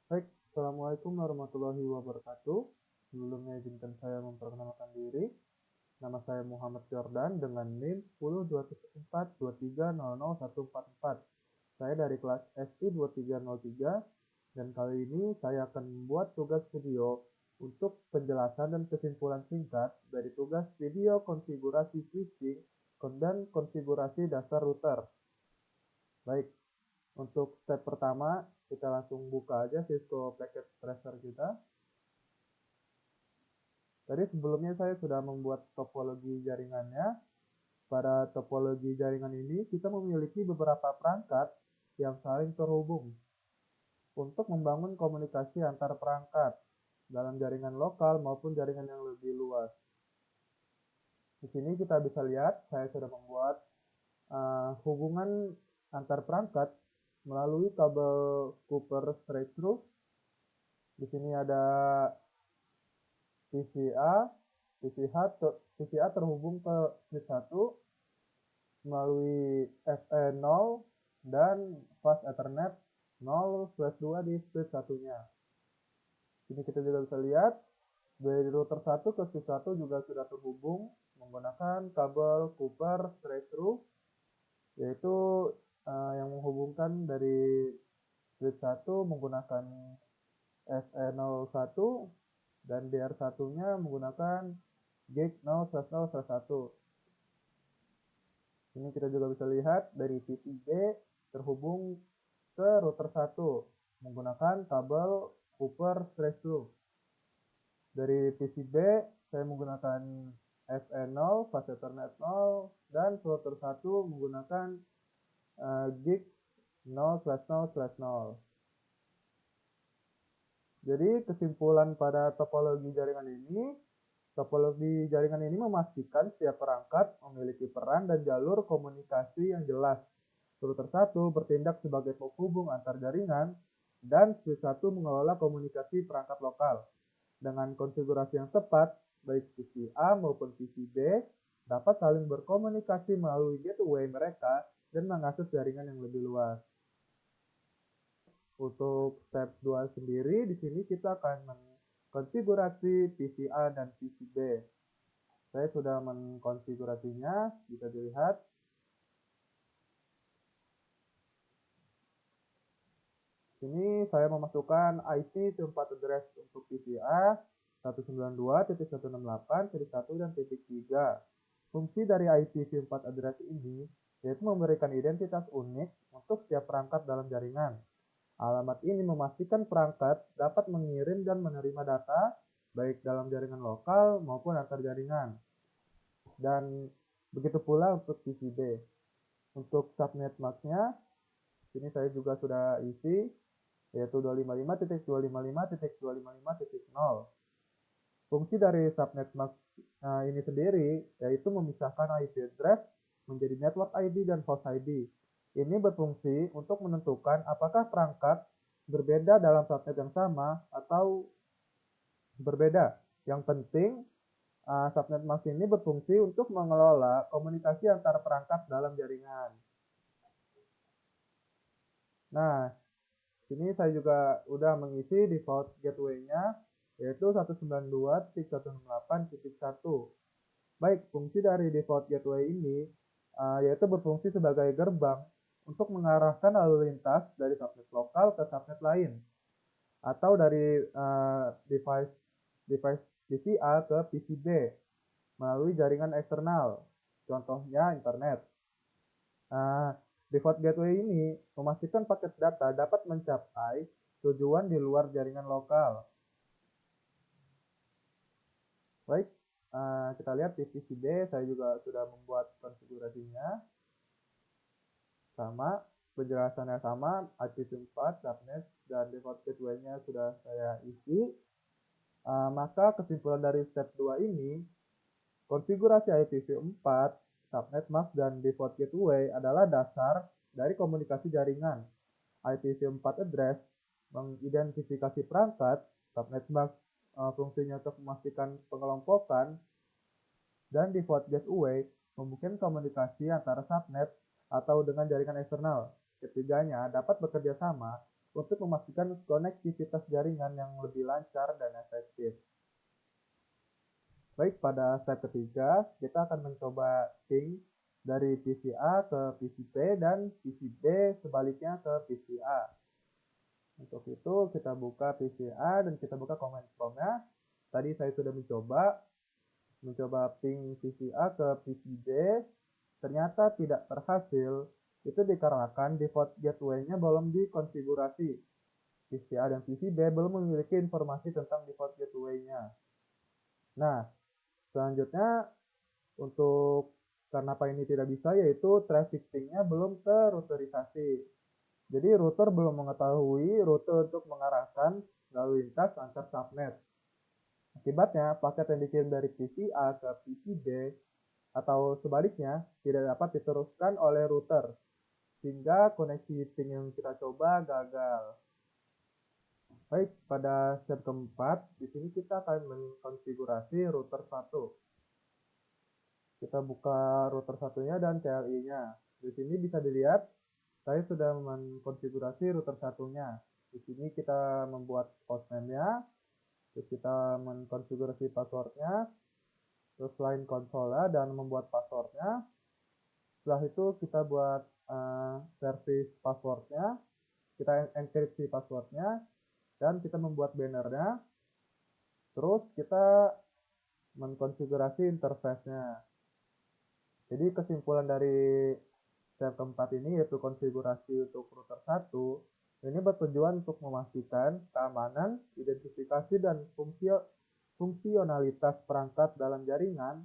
Baik, Assalamualaikum warahmatullahi wabarakatuh. Sebelumnya izinkan saya memperkenalkan diri. Nama saya Muhammad Jordan dengan NIM 10.214.23.00.144. Saya dari kelas SI 2303 dan kali ini saya akan membuat tugas video untuk penjelasan dan kesimpulan singkat dari tugas video konfigurasi switching dan konfigurasi dasar router. Baik, untuk step pertama, kita langsung buka aja Cisco Packet Tracer kita. Tadi sebelumnya saya sudah membuat topologi jaringannya. Pada topologi jaringan ini, kita memiliki beberapa perangkat yang saling terhubung untuk membangun komunikasi antar perangkat dalam jaringan lokal maupun jaringan yang lebih luas. Di sini kita bisa lihat, saya sudah membuat hubungan antar perangkat melalui kabel Cooper straight through. Di sini ada VCA, VCA terhubung ke switch 1 melalui FE0 dan fast Ethernet 0/2 di switch satunya. Ini kita juga bisa lihat dari router 1 ke switch 1 juga sudah terhubung menggunakan kabel Cooper straight through, yaitu yang menghubungkan dari switch 1 menggunakan FE01 dan DR1-nya menggunakan gig 0/0/1. Ini kita juga bisa lihat dari PCB terhubung ke router 1 menggunakan kabel Cooper straight through. Dari PCB saya menggunakan FE0, fast Ethernet 0, dan router 1 menggunakan gig 0/0/0. Jadi kesimpulan pada topologi jaringan ini memastikan setiap perangkat memiliki peran dan jalur komunikasi yang jelas. Router 1 bertindak sebagai penghubung antar jaringan dan switch 1 mengelola komunikasi perangkat lokal. Dengan konfigurasi yang tepat, baik PCA maupun PCB dapat saling berkomunikasi melalui gateway mereka dan mengakses jaringan yang lebih luas. Untuk step 2 sendiri, di sini kita akan mengkonfigurasi PCA dan PCB. Saya sudah mengkonfigurasinya, bisa dilihat. Sini saya memasukkan IP tempat address untuk PCA 192.168.1 dan .3. Fungsi dari IP tempat address ini yaitu memberikan identitas unik untuk setiap perangkat dalam jaringan. Alamat ini memastikan perangkat dapat mengirim dan menerima data baik dalam jaringan lokal maupun antar jaringan. Dan begitu pula untuk PCB. Untuk subnet masknya, sini saya juga sudah isi, yaitu 255.255.255.0. Fungsi dari subnet mask ini sendiri yaitu memisahkan IP address menjadi network ID dan host ID. Ini berfungsi untuk menentukan apakah perangkat berbeda dalam subnet yang sama atau berbeda. Yang penting, subnet mask ini berfungsi untuk mengelola komunikasi antar perangkat dalam jaringan. Nah, sini saya juga udah mengisi default gateway-nya, yaitu 192.168.1. Baik, fungsi dari default gateway ini yaitu berfungsi sebagai gerbang untuk mengarahkan lalu lintas dari subnet lokal ke subnet lain atau dari device PCA ke PCB melalui jaringan eksternal, contohnya internet. Default gateway ini memastikan paket data dapat mencapai tujuan di luar jaringan lokal. Baik, kita lihat di PCB saya juga sudah membuat konfigurasinya. Sama, penjelasannya sama, IP4, subnet, dan default gateway-nya sudah saya isi. Maka kesimpulan dari step 2 ini, konfigurasi IPv4, subnet mask, dan default gateway adalah dasar dari komunikasi jaringan. IPv4 address mengidentifikasi perangkat, subnet mask fungsinya untuk memastikan pengelompokan, dan default gateway memungkinkan komunikasi antara subnet atau dengan jaringan eksternal. Ketiganya dapat bekerja sama untuk memastikan konektivitas jaringan yang lebih lancar dan efektif. Baik, pada step ketiga, kita akan mencoba ping dari PC A ke PC B dan PC B sebaliknya ke PC A. Untuk itu, kita buka PC A dan kita buka command prompt-nya. Tadi saya sudah mencoba ping PC A ke PC B, ternyata tidak berhasil. Itu dikarenakan default gateway-nya belum dikonfigurasi. PC A dan PC B belum memiliki informasi tentang default gateway-nya. Nah, selanjutnya untuk kenapa ini tidak bisa, yaitu traffic ping-nya belum teruterisasi. Jadi router belum mengetahui rute untuk mengarahkan lalu lintas antar subnet. Akibatnya, paket yang dikirim dari PC A ke PC B atau sebaliknya tidak dapat diteruskan oleh router, sehingga koneksi ping yang kita coba gagal. Baik, pada step keempat, di sini kita akan mengkonfigurasi router 1. Kita buka router satunya dan CLI-nya. Di sini bisa dilihat, saya sudah mengkonfigurasi router satunya. Di sini kita membuat hostname-nya, terus kita mengkonfigurasi passwordnya, terus line console dan membuat passwordnya. Setelah itu kita buat service passwordnya, kita enkripsi passwordnya, dan kita membuat bannernya. Terus kita mengkonfigurasi interface-nya. Jadi kesimpulan dari step keempat ini yaitu konfigurasi untuk router 1, ini bertujuan untuk memastikan keamanan, identifikasi, dan fungsionalitas perangkat dalam jaringan,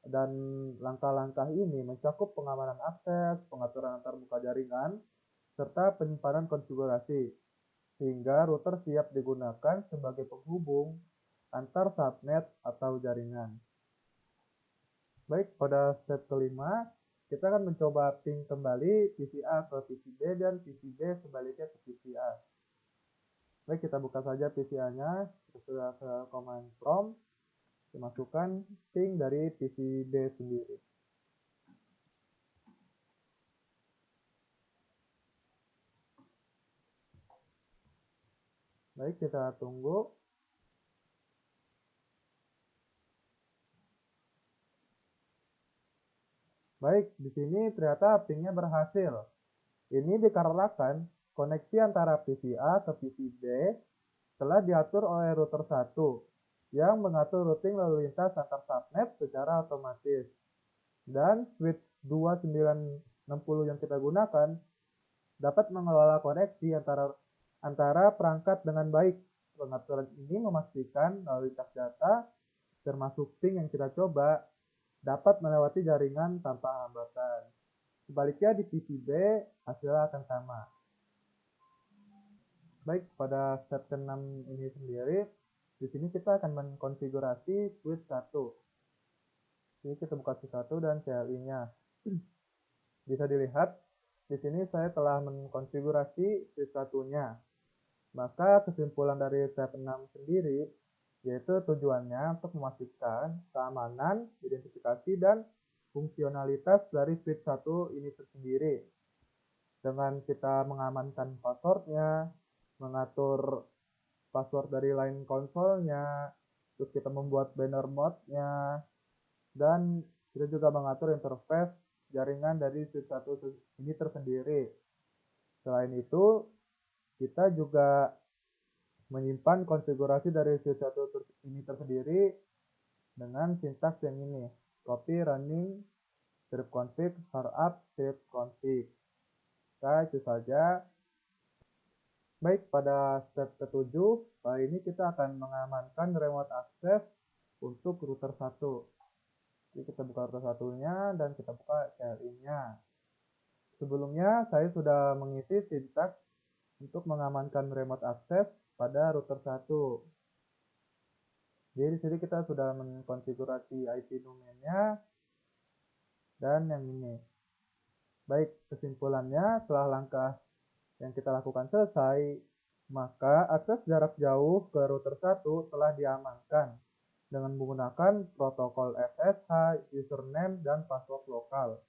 dan langkah-langkah ini mencakup pengamanan akses, pengaturan antarmuka jaringan, serta penyimpanan konfigurasi, sehingga router siap digunakan sebagai penghubung antar subnet atau jaringan. Baik, pada step kelima, kita akan mencoba ping kembali PC A ke PC B dan PC B sebaliknya ke PC A. Baik, kita buka saja PC A-nya, kita sudah ke command prompt, dimasukkan ping dari PC B sendiri. Baik, kita tunggu. Baik, di sini ternyata pingnya berhasil. Ini dikarenakan koneksi antara PC A ke PC B telah diatur oleh router 1 yang mengatur routing lalu lintas antar subnet secara otomatis. Dan switch 2960 yang kita gunakan dapat mengelola koneksi antara perangkat dengan baik. Pengaturan ini memastikan lalu lintas data, termasuk ping yang kita coba, dapat melewati jaringan tanpa hambatan. Sebaliknya di PC B, hasilnya akan sama. Baik, pada step ke-6 ini sendiri, di sini kita akan mengkonfigurasi switch 1. Jadi kita buka switch 1 dan CLI-nya. Bisa dilihat, di sini saya telah mengkonfigurasi switch 1-nya. Maka kesimpulan dari step 6 sendiri, yaitu tujuannya untuk memastikan keamanan, identifikasi, dan fungsionalitas dari switch 1 ini tersendiri. Dengan kita mengamankan passwordnya, mengatur password dari line console-nya, terus kita membuat banner mode-nya, dan kita juga mengatur interface jaringan dari switch 1 ini tersendiri. Selain itu, kita juga menyimpan konfigurasi dari switch 1 ini tersendiri dengan sintaks yang ini, copy running script config startup script config. Nah, itu saja. Baik, pada step ke-7, kali ini kita akan mengamankan remote access untuk router 1. Jadi kita buka router 1-nya dan kita buka CLI-nya. Sebelumnya saya sudah mengisi sintaks untuk mengamankan remote access pada router 1. Jadi di sini kita sudah mengkonfigurasi IP domain-nya dan yang ini. Baik, kesimpulannya setelah langkah yang kita lakukan selesai, maka akses jarak jauh ke router 1 telah diamankan dengan menggunakan protokol SSH, username, dan password lokal.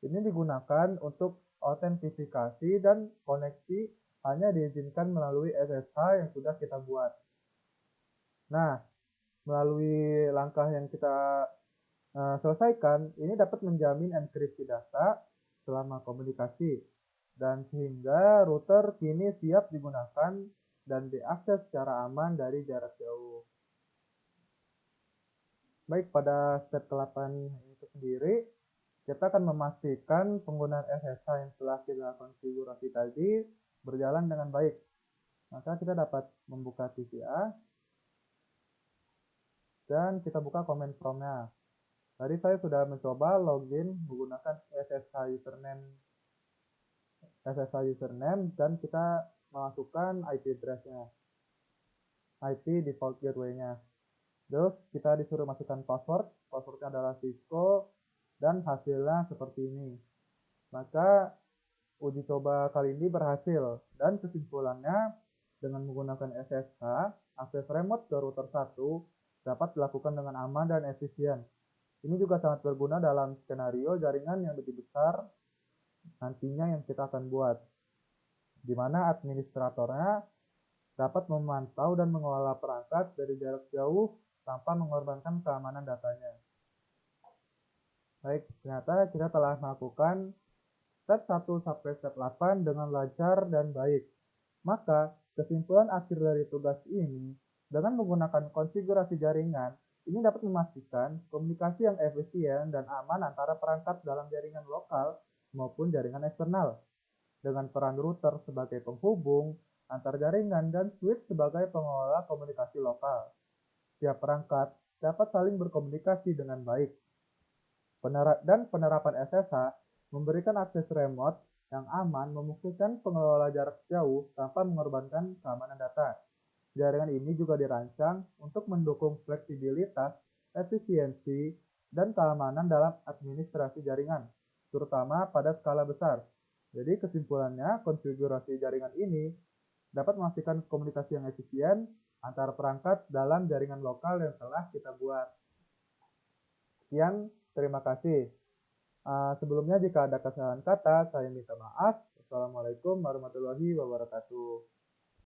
Ini digunakan untuk autentifikasi dan koneksi hanya diizinkan melalui SSH yang sudah kita buat. Nah, melalui langkah yang kita selesaikan, ini dapat menjamin enkripsi data selama komunikasi, dan sehingga router kini siap digunakan dan diakses secara aman dari jarak jauh. Baik, pada step ke-8 itu sendiri, kita akan memastikan penggunaan SSH yang telah kita konfigurasi tadi berjalan dengan baik. Maka kita dapat membuka TCA dan kita buka command prompt-nya. Tadi saya sudah mencoba login menggunakan SSH username dan kita masukkan IP address-nya, IP default gateway-nya. Terus kita disuruh masukkan passwordnya adalah Cisco, dan hasilnya seperti ini. Maka uji coba kali ini berhasil, dan kesimpulannya dengan menggunakan SSH, akses remote ke router 1 dapat dilakukan dengan aman dan efisien. Ini juga sangat berguna dalam skenario jaringan yang lebih besar nantinya yang kita akan buat, di mana administratornya dapat memantau dan mengelola perangkat dari jarak jauh tanpa mengorbankan keamanan datanya. Baik, ternyata kita telah melakukan step 1 sampai step 8 dengan lancar dan baik. Maka, kesimpulan akhir dari tugas ini, dengan menggunakan konfigurasi jaringan, ini dapat memastikan komunikasi yang efisien dan aman antara perangkat dalam jaringan lokal maupun jaringan eksternal, dengan peran router sebagai penghubung antar jaringan dan switch sebagai pengelola komunikasi lokal. Setiap perangkat dapat saling berkomunikasi dengan baik. Dan penerapan SSH memberikan akses remote yang aman memungkinkan pengelola jarak jauh tanpa mengorbankan keamanan data. Jaringan ini juga dirancang untuk mendukung fleksibilitas, efisiensi, dan keamanan dalam administrasi jaringan, terutama pada skala besar. Jadi kesimpulannya, konfigurasi jaringan ini dapat memastikan komunikasi yang efisien antar perangkat dalam jaringan lokal yang telah kita buat. Sekian, terima kasih. Sebelumnya jika ada kesalahan kata, saya minta maaf. Wassalamualaikum warahmatullahi wabarakatuh.